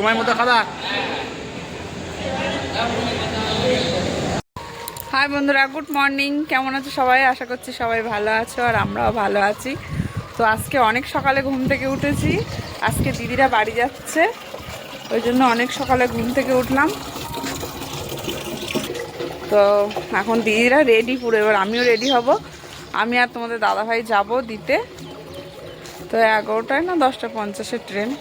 সময় মতো খাবা। হাই বন্ধুরা, গুড মর্নিং। কেমন আছো সবাই? আশা করছি সবাই ভালো আছো আর আমরাও ভালো আছি। তো আজকে অনেক সকালে ঘুম থেকে উঠেছি। আজকে দিদিরা বাড়ি যাচ্ছে, ওই জন্য অনেক সকালে ঘুম থেকে উঠলাম। তো এখন দিদিরা রেডি পুরো, এবার আমিও রেডি হব। আমি আর তোমাদের দাদাভাই যাব দিতে। তো 11টায় না 10:50 ট্রেন।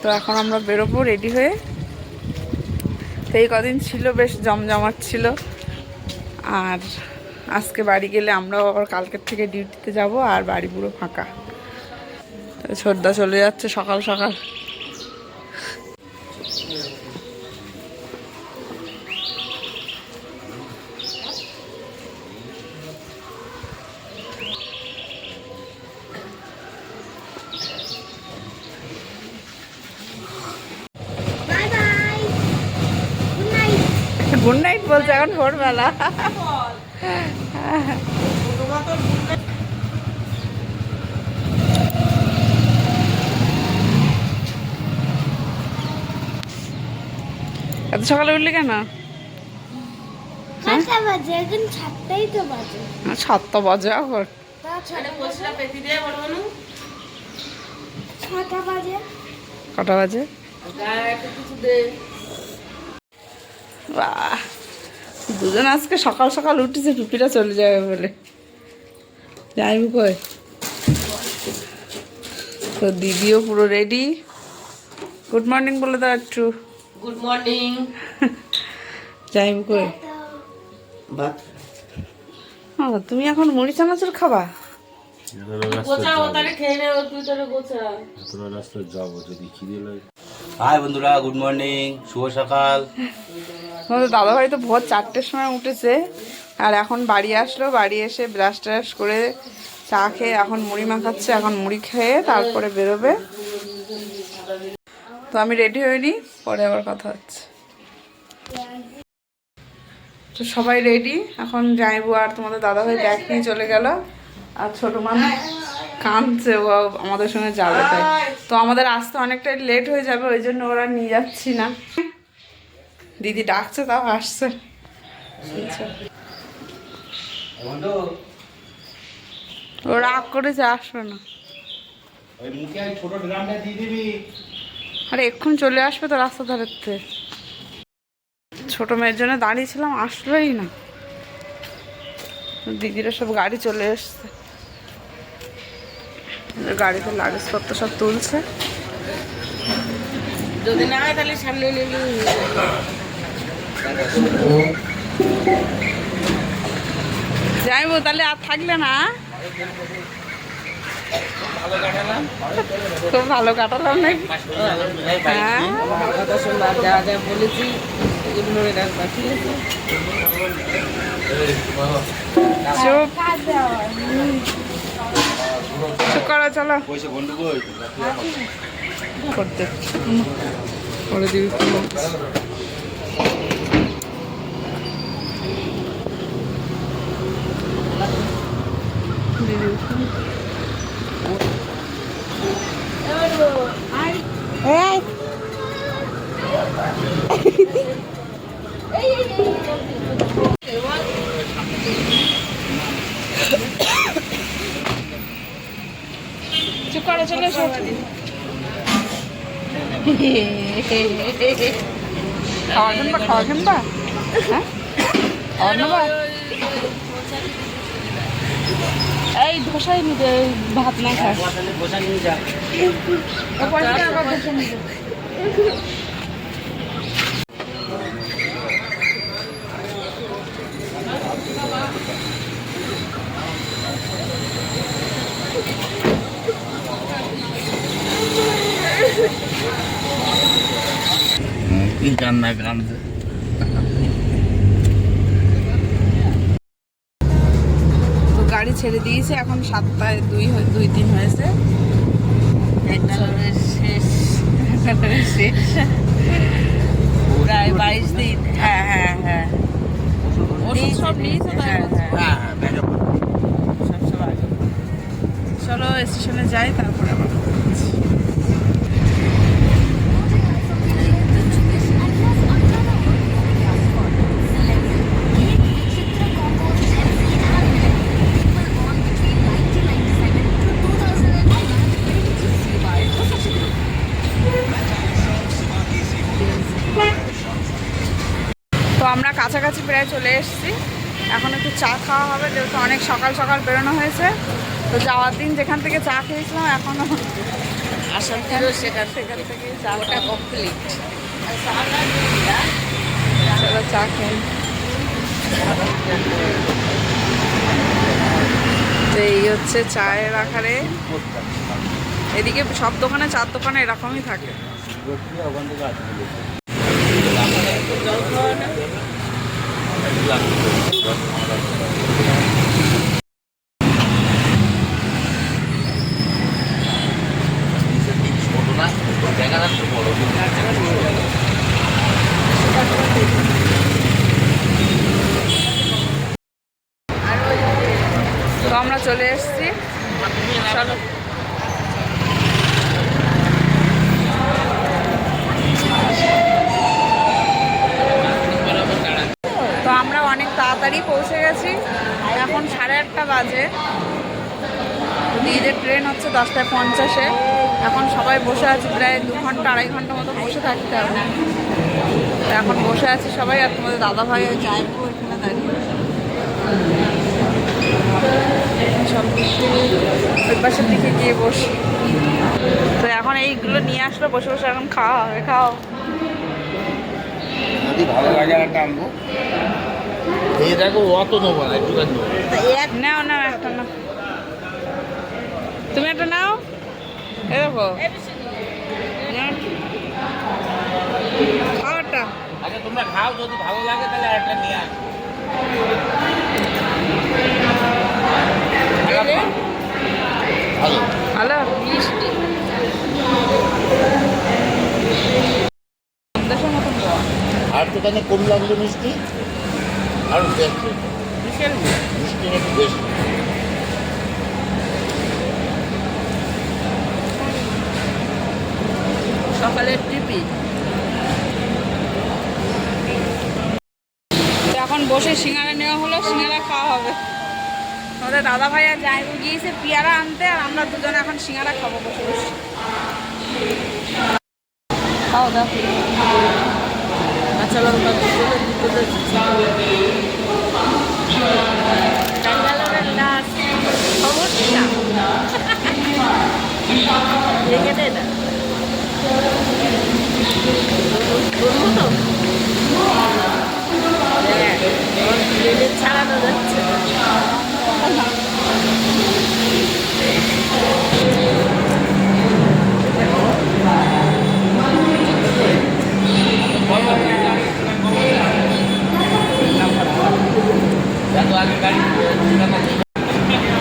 তো এখন আমরা বেরোবো রেডি হয়ে। তো এই কদিন ছিল বেশ জমজমাট ছিল। আর আজকে বাড়ি গেলে আমরাও আবার কালকের থেকে ডিউটিতে যাব, আর বাড়ি পুরো ফাঁকা। তো শ্রদ্ধা চলে যাচ্ছে সকাল সকাল। গুড নাইট বলছে এখন ভোরবেলা। এত সকালে উঠলি কেন? 7টা বাজে, এখন 7টাই তো বাজে। 7টা বাজে এখন? 6টা বাজে। কটা বাজে? বাহ, দুজন আজকে সকাল সকাল উঠেছে টুপিটা চলে যাবে বলে। যাইবু কই? তো দিদিও পুরো রেডি। গুড মর্নিং বলে দাও একটু। Good morning. যাইবু কই? ভাত তুমি এখন মুড়ি চানাচুর খাবা? হাই বন্ধুরা, গুড মর্নিং, শুভ সকাল। আমাদের দাদাভাই তো ভোর 4টের সময় উঠেছে, আর এখন বাড়ি আসলো। বাড়ি এসে ব্রাশ ট্রাশ করে চা খেয়ে এখন মুড়ি মাখাচ্ছে। এখন মুড়ি খেয়ে তারপরে বেরোবে। তো আমি রেডি হইনি, পরে আবার কথা হচ্ছে। তো সবাই রেডি, এখন যাইবো। আর তোমাদের দাদাভাই ব্যাগ নিয়ে চলে গেল, আর ছোটো মানুষ কাঁদছে, ও আমাদের সঙ্গে যাবে তাই। তো আমাদের আসতে অনেকটাই লেট হয়ে যাবে, ওই জন্য ওরা নিয়ে যাচ্ছি না। দিদি ডাকছে, তাও আসছে। ও রাগ করেছে, আসবে না। আরে এক্ষুন চলে আসবে তো রাস্তা ধারেতে। ছোট মেয়ের জন্য দাঁড়িয়েছিলাম, আসলোই না। দিদিরা সব গাড়ি চলে এসছে, গাড়িতে লাগেজপত্র সব তুলছে। যদি না হয় তাহলে সামনে নিবি। যাইবো তাহলে, আর থাকলে না। খুব ভালো কাটালাম নাকি? হ্যাঁ, যা যা বলেছি এগুলো রাখবা, ঠিক আছে? চুপ চুপ করো, চলো করতে করে দিবি। চুপ করে চলে এসো। খাওয়া কিনবা, খাওয়া কিনবা? হ্যাঁ, খাওয়া নেবা? এই ধোসাই নিবে, ভাত না খাস। কি কান্না কান্দছে। তো গাড়ি ছেড়ে দিয়েছে, এখন 7টায় 2-3 হয়েছে। শেষ শেষ প্রায় 22 দিন। হ্যাঁ হ্যাঁ হ্যাঁ, ওষুধ সব নিয়েছে তাই বলছে। সব আগে। চলো স্টেশনে যাই, তারপরে আবার কথা বলছি। কাছাকাছি প্রায় চলে এসেছি। এখন একটু চা খাওয়া হবে, যেহেতু অনেক সকাল সকাল বেরোনো হয়েছে। তো যাওয়ার দিন যেখান থেকে চা খেয়েছিলাম এখনও আসার থেকেও সেখান সেখান থেকেই চা ওটা কমপ্লিট। চলো চা খেয়ে। তো এই হচ্ছে চায়ের আকারে। এদিকে সব দোকানে, চার দোকানে এরকমই থাকে। তো আমরা চলে এসেছি। চলো। তো আমরা অনেক তাড়াতাড়ি পৌঁছে গেছি। এখন 8:30 বাজে। দিদিদের ট্রেন হচ্ছে 10:50। এখন সবাই বসে আছি, প্রায় 2 ঘন্টা 2.5 ঘন্টা মতো বসে থাকতে হবে। তো এখন বসে আছি সবাই, আর তোমাদের দাদাভাই যাইবো এখানে দাঁড়িয়ে সব ওই পাশের দিকে গিয়ে বসি। তো এখন এইগুলো নিয়ে আসলো, বসে বসে এখন খাওয়া হবে। খাও, যদি ভালো লাগে একটা আনবো। এই দেখো অত নেবো না, একটু নেবো। নাও নাও, একটা নাও, তুমি একটা নাও। এ দেখো খাওয়াটা। আচ্ছা তোমরা খাও, যদি ভালো লাগে তাহলে একটা নিয়ে আসো। ভালো ভালো মিষ্টি দেশের মতন দেওয়া। আর তো তাহলে কম লাগলো মিষ্টি, আর বেশি বিশাল মিষ্টি একটু বেশি। সকালের টিফিন। তো এখন বসে সিঙ্গারা নেওয়া হলো, সিঙ্গারা খাওয়া হবে। আমাদের দাদা ভাই আর যাইবো গিয়েছে পেয়ারা আনতে, আর আমরা দুজনে এখন সিঙ্গারা খাবো বসে বসে। খাও দাও। কাঁচা লঙ্কা ব্যাঙ্গালোরের লাস্ট সমস্যা রেখে দে না, বলবো তো ছাড়ানো যাচ্ছে।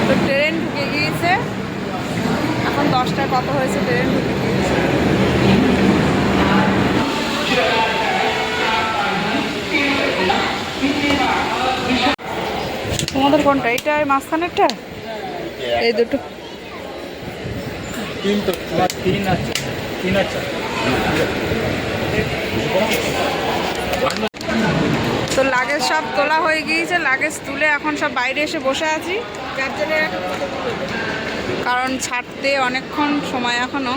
তো ট্রেন ঢুকে গিয়েছে, এখন 10টা কত হয়েছে, ট্রেন ঢুকে গিয়েছে। তোমাদের কোনটা, এটা মাঝখানেরটা? এই দুটো তিন তো তোমার তিন আছে, তিন আছে। তো লাগেজ সব তোলা হয়ে গিয়েছে, লাগেজ তুলে এখন সব বাইরে এসে বসে আছি। কারণ ছাড়তে অনেকক্ষণ সময় এখনো।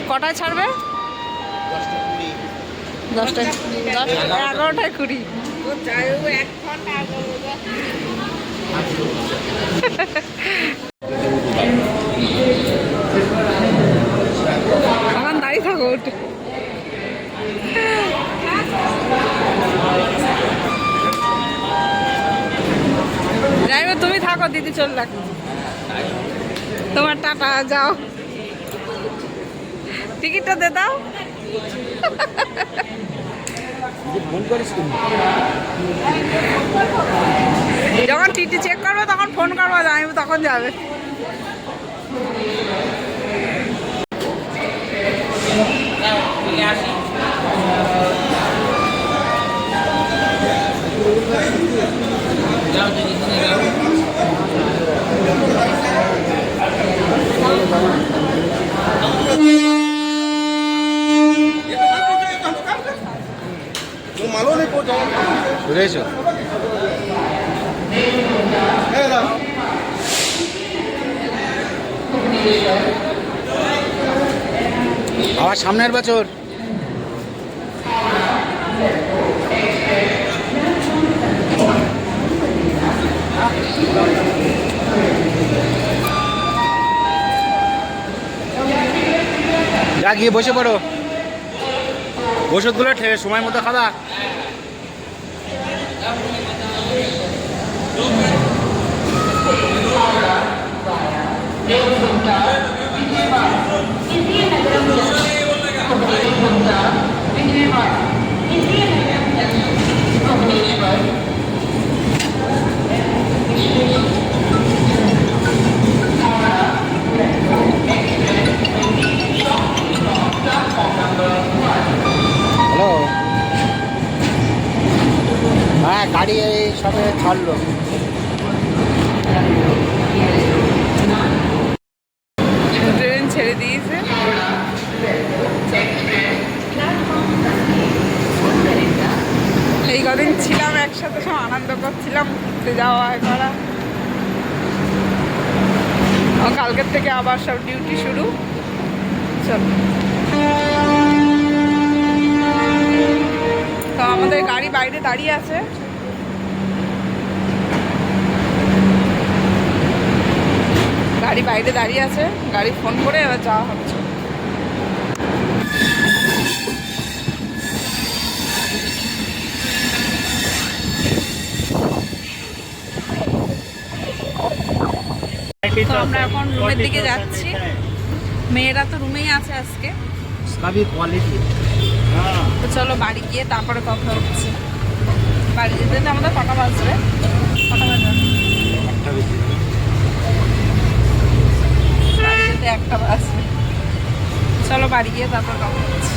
কটায় ছাড়বে? 10টায়, 11:20। এখন দাঁড়িয়ে থাকো, উঠে যাইবে, তুমি থাকো, দিদি চল রাখো। তোমার টাটা, যাও, টিকিটটা দে দাও। ফোন করিস তুমি? যখন টিটি চেক করবে তখন ফোন করবো, আমি তখন যাবে। বুঝেছো? আবার সামনের বছর যা গিয়ে বসে পড়ো, ওষুধগুলো সময় মতো খাবা। হ্যালো, হ্যাঁ গাড়ি এই সবে ছাড়লো। ট্রেন ছেড়ে দিয়েছে। এই কদিন ছিলাম একসাথে, সব আনন্দ করছিলাম, ঘুরতে যাওয়া করা। কালকের থেকে আবার সব ডিউটি শুরু। চলো, তো আমাদের গাড়ি বাইরে দাঁড়িয়ে আছে। গাড়ি বাইরে দাঁড়িয়ে আছে, গাড়ি ফোন করে এবার যাওয়া হচ্ছে। তো আমরা এখন রুমের দিকে যাচ্ছি। মেয়েরা তো রুমেই আছে আজকে। তো চলো বাড়ি গিয়ে তারপরে কথা হচ্ছে। বাড়ি যেতে যেতে আমাদের কটা বাজবে? কটা বাজবে? বাড়ি যেতে 1টা বাজবে। চলো বাড়ি গিয়ে তারপর কথা হচ্ছে।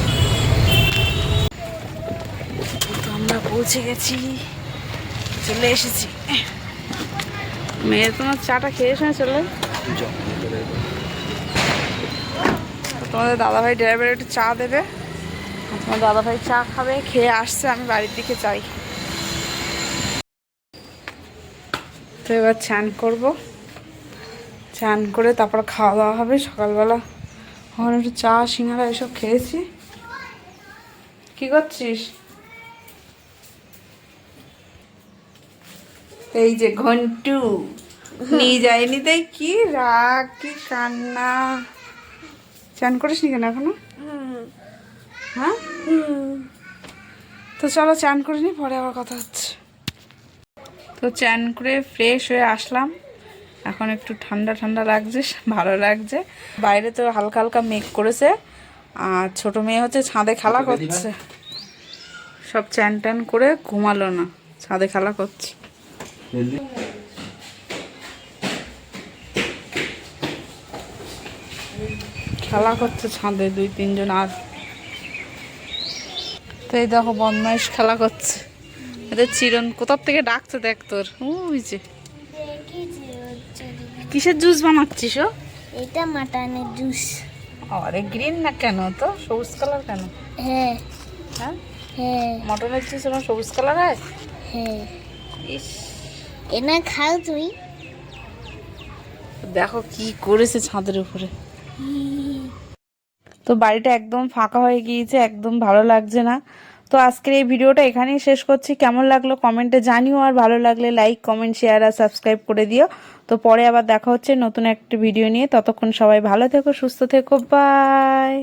তো আমরা পৌঁছে গেছি, চলে এসেছি। মেয়ে তোমার চাটা খেয়ে এসে চলে। তোমাদের দাদাভাই ড্রাইভার একটু চা দেবে, তোমার দাদাভাই চা খাবে, খেয়ে আসছে। আমি বাড়ির দিকে যাই। তো এবার চান করব, চান করে তারপর খাওয়া দাওয়া হবে। সকালবেলা ওখানে একটু চা সিঙ্গারা এসব খেয়েছি। কি করছিস? এই যে ঘন্টু নিয়ে যায়নি, তাই কি রাগ, কি কান্না। চান করিস নি কেন এখনো? হ্যাঁ, তো চলো চান করে নি, পরে আবার কথা হচ্ছে। তো চান করে ফ্রেশ হয়ে আসলাম। এখন একটু ঠান্ডা ঠান্ডা লাগছে, ভালো লাগছে। বাইরে তো হালকা হালকা মেঘ করেছে, আর ছোট মেয়ে হচ্ছে ছাদে খেলা করছে। সব চান টান করে ঘুমালো না, ছাদে খেলা করছে। খেলা করছে ছাদে 2-3 জন। আর তো এই দেখো বদমাইশ খেলা করছে। এদের চিরন কোথার থেকে ডাকছে, দেখ তোর। ওই যে কিসের জুস বানাচ্ছিস? ও এটা মাটনের জুস। আরে গ্রিন না কেন, তো সবুজ কালার কেন? হ্যাঁ হ্যাঁ, হ্যাঁ মটনের জুস এরকম সবুজ কালার হয়? হ্যাঁ। ইস, এনা খাও তুই। দেখো কি করেছে ছাদের উপরে। তো বাড়িটা একদম ফাঁকা হয়ে গিয়েছে, একদম ভালো লাগছে না। তো আজকের এই ভিডিওটা এখানেই শেষ করছি। কেমন লাগলো কমেন্টে জানিও, আর ভালো লাগলে লাইক, কমেন্ট, শেয়ার আর সাবস্ক্রাইব করে দিও। তো পরে আবার দেখা হচ্ছে নতুন একটা ভিডিও নিয়ে। ততক্ষণ সবাই ভালো থেকো, সুস্থ থেকো, বাই।